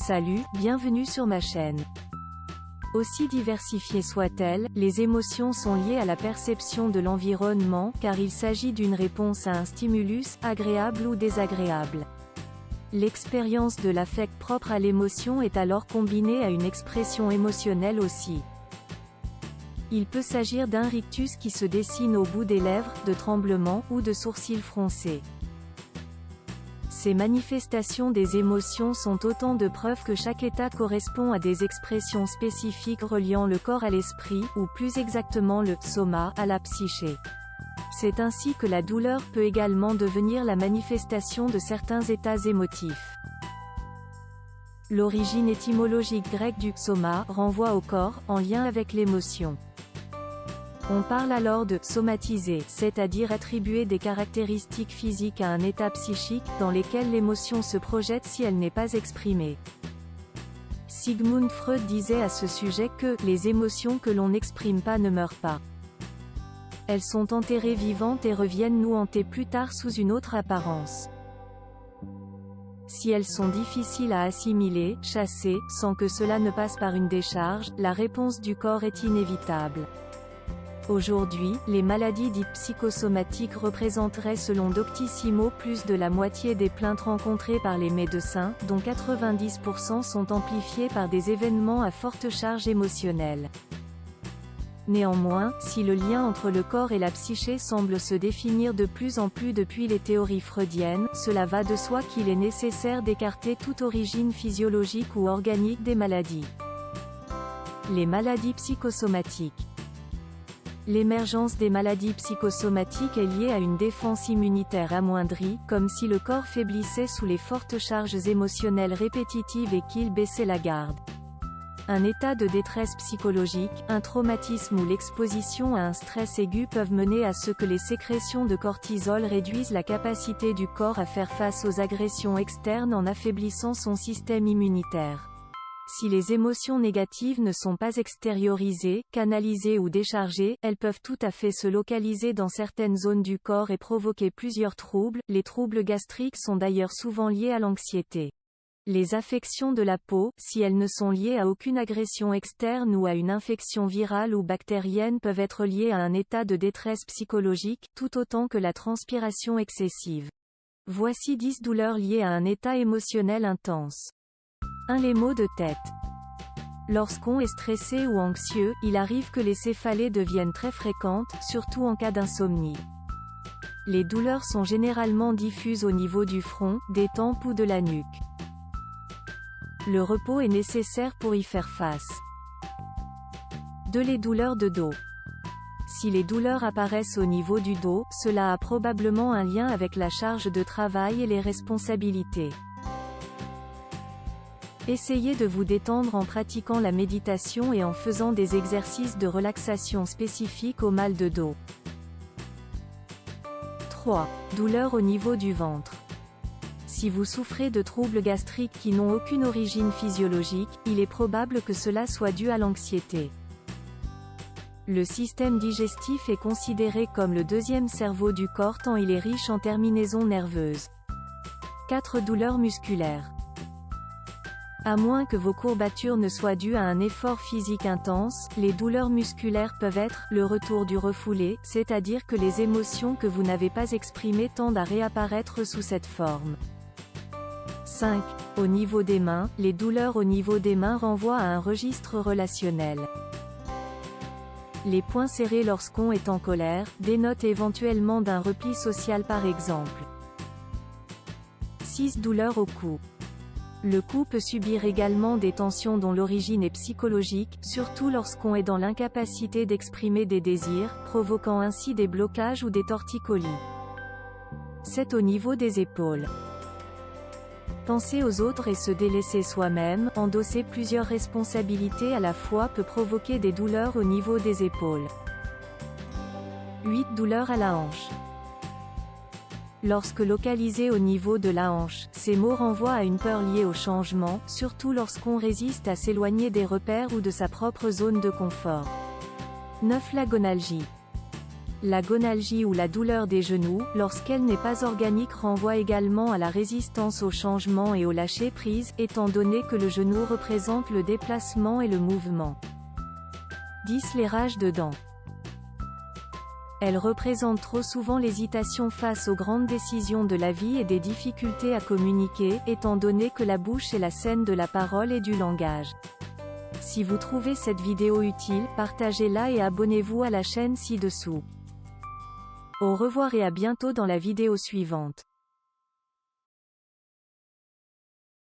Salut, bienvenue sur ma chaîne. Aussi diversifiées soient-elles, les émotions sont liées à la perception de l'environnement, car il s'agit d'une réponse à un stimulus, agréable ou désagréable. L'expérience de l'affect propre à l'émotion est alors combinée à une expression émotionnelle aussi. Il peut s'agir d'un rictus qui se dessine au bout des lèvres, de tremblements, ou de sourcils froncés. Ces manifestations des émotions sont autant de preuves que chaque état correspond à des expressions spécifiques reliant le corps à l'esprit, ou plus exactement le soma à la psyché. C'est ainsi que la douleur peut également devenir la manifestation de certains états émotifs. L'origine étymologique grecque du soma renvoie au corps, en lien avec l'émotion. On parle alors de « somatiser », c'est-à-dire attribuer des caractéristiques physiques à un état psychique, dans lesquelles l'émotion se projette si elle n'est pas exprimée. Sigmund Freud disait à ce sujet que « les émotions que l'on n'exprime pas ne meurent pas. Elles sont enterrées vivantes et reviennent nous hanter plus tard sous une autre apparence. Si elles sont difficiles à assimiler, chasser, sans que cela ne passe par une décharge, la réponse du corps est inévitable. » Aujourd'hui, les maladies dites psychosomatiques représenteraient selon Doctissimo plus de la moitié des plaintes rencontrées par les médecins, dont 90% sont amplifiées par des événements à forte charge émotionnelle. Néanmoins, si le lien entre le corps et la psyché semble se définir de plus en plus depuis les théories freudiennes, cela va de soi qu'il est nécessaire d'écarter toute origine physiologique ou organique des maladies. Les maladies psychosomatiques. L'émergence des maladies psychosomatiques est liée à une défense immunitaire amoindrie, comme si le corps faiblissait sous les fortes charges émotionnelles répétitives et qu'il baissait la garde. Un état de détresse psychologique, un traumatisme ou l'exposition à un stress aigu peuvent mener à ce que les sécrétions de cortisol réduisent la capacité du corps à faire face aux agressions externes en affaiblissant son système immunitaire. Si les émotions négatives ne sont pas extériorisées, canalisées ou déchargées, elles peuvent tout à fait se localiser dans certaines zones du corps et provoquer plusieurs troubles. Les troubles gastriques sont d'ailleurs souvent liés à l'anxiété. Les affections de la peau, si elles ne sont liées à aucune agression externe ou à une infection virale ou bactérienne, peuvent être liées à un état de détresse psychologique, tout autant que la transpiration excessive. Voici 10 douleurs liées à un état émotionnel intense. 1. Les maux de tête. Lorsqu'on est stressé ou anxieux, il arrive que les céphalées deviennent très fréquentes, surtout en cas d'insomnie. Les douleurs sont généralement diffuses au niveau du front, des tempes ou de la nuque. Le repos est nécessaire pour y faire face. 2. Les douleurs de dos. Si les douleurs apparaissent au niveau du dos, cela a probablement un lien avec la charge de travail et les responsabilités. Essayez de vous détendre en pratiquant la méditation et en faisant des exercices de relaxation spécifiques au mal de dos. 3. Douleurs au niveau du ventre. Si vous souffrez de troubles gastriques qui n'ont aucune origine physiologique, il est probable que cela soit dû à l'anxiété. Le système digestif est considéré comme le deuxième cerveau du corps tant il est riche en terminaisons nerveuses. 4. Douleurs musculaires. À moins que vos courbatures ne soient dues à un effort physique intense, les douleurs musculaires peuvent être le retour du refoulé, c'est-à-dire que les émotions que vous n'avez pas exprimées tendent à réapparaître sous cette forme. 5. Au niveau des mains, les douleurs au niveau des mains renvoient à un registre relationnel. Les poings serrés lorsqu'on est en colère, dénotent éventuellement d'un repli social par exemple. 6. Douleurs au cou. Le cou peut subir également des tensions dont l'origine est psychologique, surtout lorsqu'on est dans l'incapacité d'exprimer des désirs, provoquant ainsi des blocages ou des torticolis. 7. Au niveau des épaules. Penser aux autres et se délaisser soi-même, endosser plusieurs responsabilités à la fois peut provoquer des douleurs au niveau des épaules. 8. Douleurs à la hanche. Lorsque localisés au niveau de la hanche, ces mots renvoient à une peur liée au changement, surtout lorsqu'on résiste à s'éloigner des repères ou de sa propre zone de confort. 9. La gonalgie. La gonalgie ou la douleur des genoux, lorsqu'elle n'est pas organique, renvoie également à la résistance au changement et au lâcher-prise, étant donné que le genou représente le déplacement et le mouvement. 10. Les rages de dents. Elles représentent trop souvent l'hésitation face aux grandes décisions de la vie et des difficultés à communiquer, étant donné que la bouche est la scène de la parole et du langage. Si vous trouvez cette vidéo utile, partagez-la et abonnez-vous à la chaîne ci-dessous. Au revoir et à bientôt dans la vidéo suivante.